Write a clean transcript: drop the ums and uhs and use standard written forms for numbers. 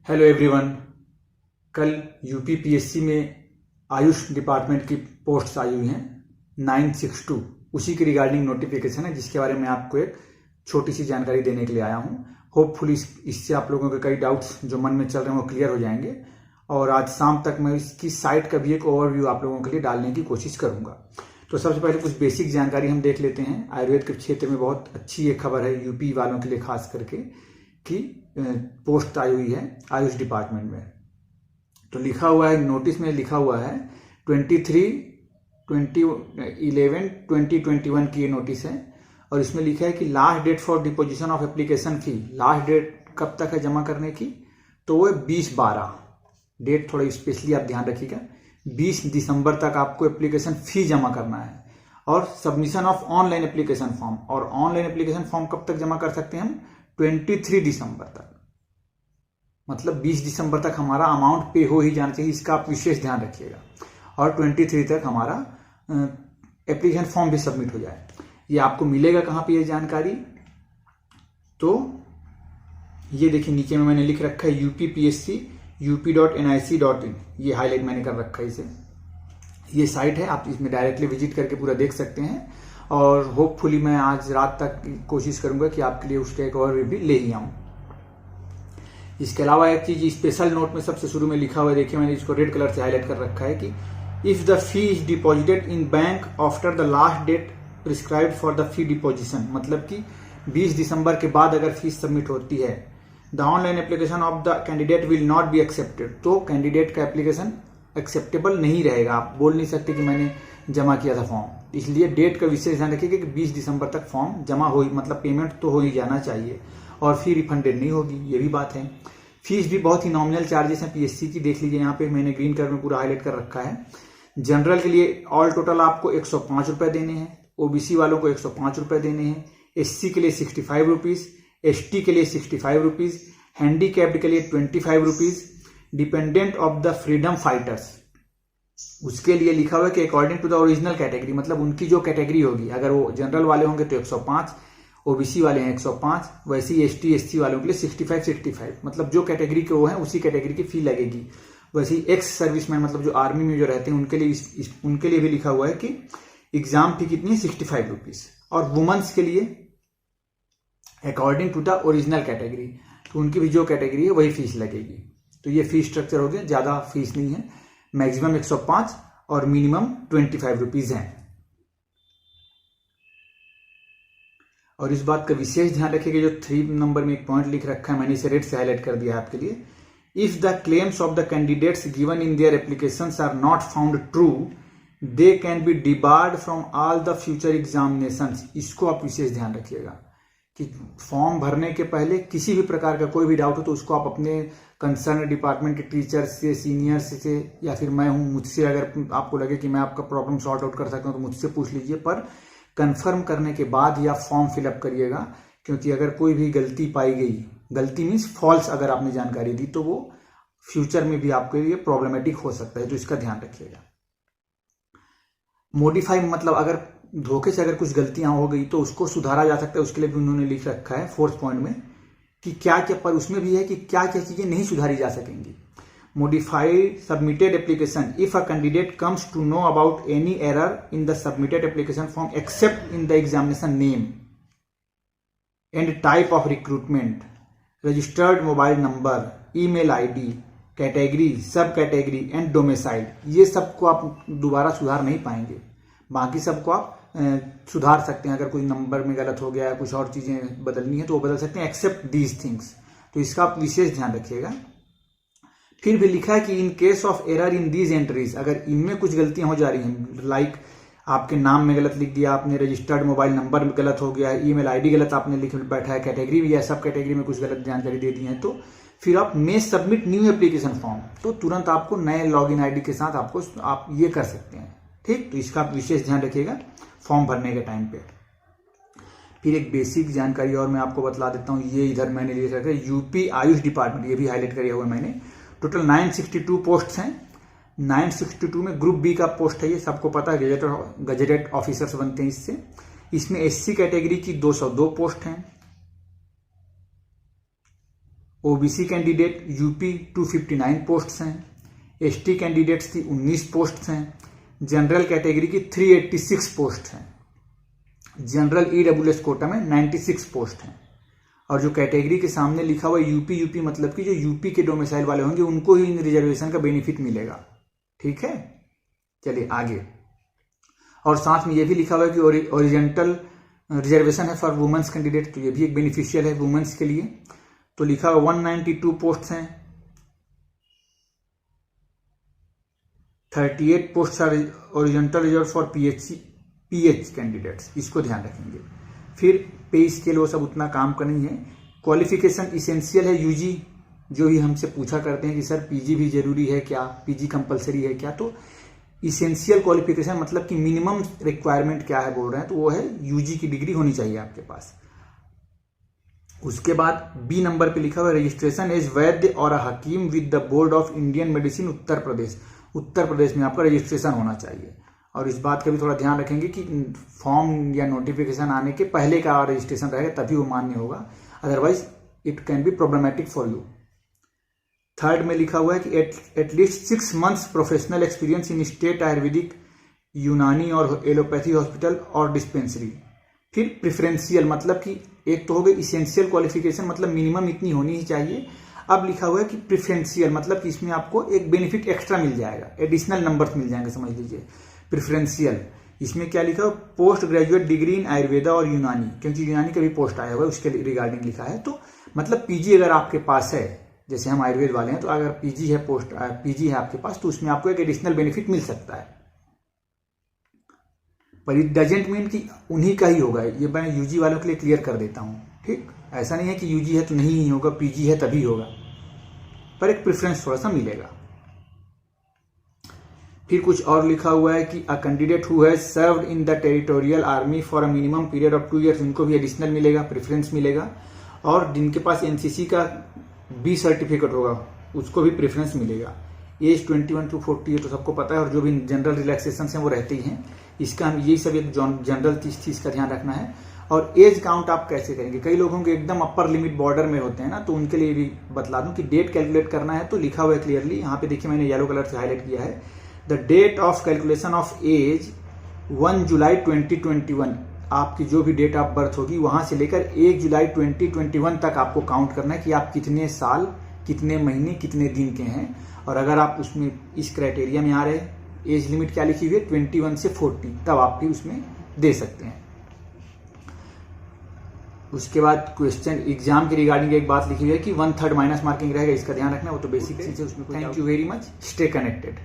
Hello everyone. कल UPPSC में Ayush department की पोस्ट्स आई हुई हैं 962, उसी के रिगार्डिंग नोटिफिकेशन है जिसके बारे में आपको एक छोटी सी जानकारी देने के लिए आया हूं। होपफुली इससे आप लोगों के कई डाउट्स जो मन में चल रहे हैं वो क्लियर हो जाएंगे और आज शाम तक मैं इसकी साइट का भी एक ओवरव्यू आप लोगों के लिए डालने की कोशिश करूंगा। तो सबसे पहले कुछ बेसिक जानकारी हम देख लेते हैं। आयुर्वेद के क्षेत्र में बहुत अच्छी एक खबर है यूपी वालों के लिए खास करके कि पोस्ट आई हुई है आयुष डिपार्टमेंट में। तो लिखा हुआ है, नोटिस में लिखा हुआ है 23/11/2021 की ये नोटिस है और इसमें लिखा है कि last date for deposition of application fee. Last date कब तक है जमा करने की? तो वो 20/12 डेट, थोड़ा स्पेशली आप ध्यान रखिएगा। 20 दिसंबर तक आपको एप्लीकेशन फी जमा करना है और submission of online application form. और ऑनलाइन एप्लीकेशन फॉर्म कब तक जमा कर सकते हैं हम? 23 दिसंबर तक, मतलब 20 दिसंबर तक हमारा अमाउंट पे हो ही जाना चाहिए, इसका आप विशेष ध्यान रखिएगा। और 23 तक हमारा एप्लीकेशन फॉर्म भी सबमिट हो जाए। ये आपको मिलेगा कहाँ पे ये जानकारी? तो ये देखिए नीचे में मैंने लिख रखा है UPPSC up.nic.in, ये हाईलाइट मैंने कर रखा है इसे। ये साइट है, आप इसमें डायरेक्टली विजिट करके पूरा देख सकते हैं और होपफुली मैं आज रात तक कोशिश करूंगा कि आपके लिए उसका एक ओवरव्यू भी ले ही आऊं। इसके अलावा एक चीज स्पेशल नोट में सबसे शुरू में लिखा हुआ है, देखिए मैंने इसको रेड कलर से हाईलाइट कर रखा है कि if the fee is deposited in bank after the last date prescribed for the fee deposition, मतलब कि 20 दिसंबर के बाद अगर फीस सबमिट होती है, the online application of the candidate will not be accepted. तो कैंडिडेट का एप्लीकेशन एक्सेप्टेबल नहीं रहेगा। आप बोल नहीं सकते कि मैंने जमा किया था फॉर्म। इसलिए डेट का विशेष ध्यान रखिए कि 20 दिसंबर तक फॉर्म जमा हो, मतलब पेमेंट तो हो ही जाना चाहिए और फी रिफंडेड नहीं होगी, ये भी बात है। फीस भी बहुत ही नॉमिनल चार्जेस हैं पीएससी की, देख लीजिए यहाँ पे मैंने ग्रीन कलर में पूरा हाईलाइट कर रखा है। जनरल के लिए ऑल टोटल आपको 105 रुपए देने हैं, ओबीसी वालों को 105 रुपए देने हैं, एससी के लिए 65 रुपीज, एसटी के लिए 65 रुपीज, हैंडीकैप्ड के लिए 25 rupees, dependent of the freedom fighters उसके लिए लिखा हुआ है कि according to the original category, मतलब उनकी जो कैटेगरी होगी, अगर वो जनरल वाले होंगे तो 105, ओबीसी वाले हैं 105, वैसे ही एसटी एससी वालों के लिए 65, मतलब जो कैटेगरी के वो हैं उसी कैटेगरी की फी लगेगी। वैसे ही एक्स सर्विसमैन, मतलब जो आर्मी में जो रहते हैं उनके लिए भी लिखा हुआ है कि एग्जाम फी कितनी है? 65 रुपीज। और वुमेन्स के लिए according to the original category, तो उनकी भी जो कैटेगरी है वही फीस लगेगी। तो ये फीस स्ट्रक्चर हो गया, ज्यादा फीस नहीं है, मैक्सिमम 105 और मिनिमम 25 रुपीज है। और इस बात का विशेष ध्यान रखिएगा, जो 3 नंबर में एक पॉइंट लिख रखा है, मैंने इसे रेड से हाईलाइट कर दिया है आपके लिए। If the claims of the candidates given in their applications are not found true, they can be debarred from all the future examinations. इसको आप विशेष ध्यान रखिएगा कि फॉर्म भरने के पहले किसी भी प्रकार का कोई भी डाउट हो तो उसको आप अपने कंसर्न डिपार्टमेंट के टीचर से, सीनियर्स से, या फिर मैं हूं, मुझसे अगर आपको लगे कि मैं आपका प्रॉब्लम सॉर्ट आउट कर सकता हूं तो मुझसे पूछ लीजिए, पर कंफर्म करने के बाद ही आप फॉर्म फिलअप करिएगा। क्योंकि अगर कोई भी गलती पाई गई, गलती मीन्स फॉल्स अगर आपने जानकारी दी, तो वो फ्यूचर में भी आपके लिए प्रॉब्लमेटिक हो सकता है, तो इसका ध्यान रखिएगा। मॉडिफाई, मतलब अगर धोखे से अगर कुछ गलतियां हो गई तो उसको सुधारा जा सकता है, उसके लिए भी उन्होंने लिख रखा है 4th पॉइंट में कि क्या क्या, पर उसमें भी है कि क्या क्या चीजें नहीं सुधारी जा सकेंगी। Modified submitted application if a candidate comes to know about any error in the submitted application form except in the examination name and type of recruitment, registered mobile number, email ID, category, sub category and domicile, ये सबको आप दोबारा सुधार नहीं पाएंगे। बाकी सबको आप सुधार सकते हैं। अगर कोई नंबर में गलत हो गया है, कुछ और चीजें बदलनी है तो वो बदल सकते हैं, एक्सेप्ट दीज थिंग्स। तो इसका आप विशेष ध्यान रखिएगा। फिर भी लिखा है कि in case of error in these entries, अगर इनमें कुछ गलतियां हो जा रही हैं, लाइक आपके नाम में गलत लिख दिया आपने, रजिस्टर्ड मोबाइल नंबर में गलत हो गया है, ईमेल आईडी गलत आपने लिख बैठा है, कैटेगरी भी है, सब कैटेगरी में कुछ गलत जानकारी दे दी है, तो फिर आप मे सबमिट न्यू एप्लीकेशन फॉर्म, तो तुरंत आपको नए लॉगिन आईडी के साथ आप ये कर सकते हैं। ठीक, तो इसका विशेष ध्यान रखिएगा फॉर्म भरने के टाइम पे। फिर एक बेसिक जानकारी और मैं आपको बतला देता हूं, ये इधर मैंने लिख रखा है यूपी आयुष डिपार्टमेंट, ये भी हाईलाइट किया हुआ है मैंने। टोटल 962 पोस्ट हैं। 962 में ग्रुप बी का पोस्ट है, ये सबको पता है, गजेटेड ऑफिसर्स बनते हैं इससे। इसमें एससी कैटेगरी की 202 पोस्ट हैं, ओबीसी कैंडिडेट यूपी 259 पोस्ट्स हैं, एसटी कैंडिडेट्स की 19 पोस्ट्स हैं, जनरल कैटेगरी की 386 पोस्ट हैं, जनरल ईडब्ल्यूएस कोटा में 96 पोस्ट हैं। और जो कैटेगरी के सामने लिखा हुआ यूपी मतलब कि जो यूपी के डोमिसाइल वाले होंगे उनको ही इन रिजर्वेशन का बेनिफिट मिलेगा। ठीक है, चलिए आगे। और साथ में ये भी लिखा हुआ है कि ओरिजेंटल रिजर्वेशन है फॉर वुमेन्स कैंडिडेट, तो ये भी एक बेनिफिशियल है वुमेन्स के लिए। तो लिखा हुआ 192 पोस्ट हैं, 38 post are horizontal reserve for PH candidates, इसको ध्यान रखेंगे। फिर पे स्केल वो सब उतना काम का नहीं है। क्वालिफिकेशन इसेंशियल है यूजी, जो ही हमसे पूछा करते हैं कि सर पीजी भी जरूरी है क्या, पीजी कंपलसरी है क्या, तो इसेंशियल क्वालिफिकेशन मतलब कि मिनिमम रिक्वायरमेंट क्या है बोल रहे हैं, तो वो है यूजी की डिग्री होनी चाहिए आपके पास। उसके बाद बी नंबर पे लिखा हुआ है रजिस्ट्रेशन एज वैद्य और hakim with the board of Indian medicine Uttar Pradesh. Uttar Pradesh में आपका रजिस्ट्रेशन होना चाहिए। और इस बात का भी थोड़ा ध्यान रखेंगे कि फॉर्म या नोटिफिकेशन आने के पहले का रजिस्ट्रेशन रहेगा तभी वो मान्य होगा, otherwise it can be problematic for you. Third में लिखा हुआ है कि at least 6 months professional experience in state Ayurvedic, यूनानी और एलोपैथी हॉस्पिटल और डिस्पेंसरी। फिर प्रिफरेंशियल मतलब कि एक तो हो गई इसेंशियल क्वालिफिकेशन मतलब मिनिमम इतनी होनी ही चाहिए। अब लिखा हुआ है कि प्रिफरेंशियल मतलब कि इसमें आपको एक बेनिफिट एक्स्ट्रा मिल जाएगा, एडिशनल नंबर्स मिल जाएंगे, समझ लीजिए। प्रिफरेंशियल इसमें क्या लिखा हो, post graduate degree in Ayurveda और यूनानी, क्योंकि यूनानी का भी पोस्ट आया हुआ है उसके रिगार्डिंग लिखा है। तो मतलब पीजी अगर आपके पास है, जैसे हम आयुर्वेद वाले हैं, तो अगर पीजी है पीजी है आपके पास, तो उसमें आपको एक एडिशनल बेनिफिट मिल सकता है। पर इट डजेंट मीन कि उन्हीं का ही होगा, ये मैं यूजी वालों के लिए क्लियर कर देता हूं। ठीक, ऐसा नहीं है कि यूजी है तो नहीं ही होगा, पीजी है तभी होगा, पर एक प्रेफरेंस थोड़ा सा मिलेगा। फिर कुछ और लिखा हुआ है कि a candidate who has served in the territorial army for a minimum period of 2 years, इनको भी एडिशनल मिलेगा, प्रेफरेंस मिलेगा। और जिनके पास एनसीसी का बी सर्टिफिकेट होगा उसको भी प्रेफरेंस मिलेगा। एज 21 to 40 है तो सबको पता है, और जो भी जनरल रिलैक्सेशन हैं वो रहते ही हैं। इसका हम यही सब एक जनरल चीज का ध्यान रखना है। और एज काउंट आप कैसे करेंगे, कई लोगों के एकदम अपर लिमिट बॉर्डर में होते हैं ना, तो उनके लिए भी बतला दूं कि डेट कैलकुलेट करना है तो लिखा हुआ है क्लियरली, यहाँ पे देखिए मैंने येलो कलर से हाईलाइट किया है, the date of calculation of age 1 July 2021, आपकी जो भी डेट ऑफ बर्थ होगी वहां से लेकर 1 जुलाई 2021 तक आपको काउंट करना है कि आप कितने साल, कितने महीने, कितने दिन के हैं। और अगर आप उसमें इस क्राइटेरिया में आ रहे, एज लिमिट क्या लिखी हुई है 21 से 40, तब आप भी उसमें दे सकते हैं। उसके बाद क्वेश्चन एग्जाम के रिगार्डिंग एक बात लिखी हुई है कि 1/3 माइनस मार्किंग रहेगा, इसका ध्यान रखना, वो तो बेसिक चीज है उसमें। Thank you very much, stay connected.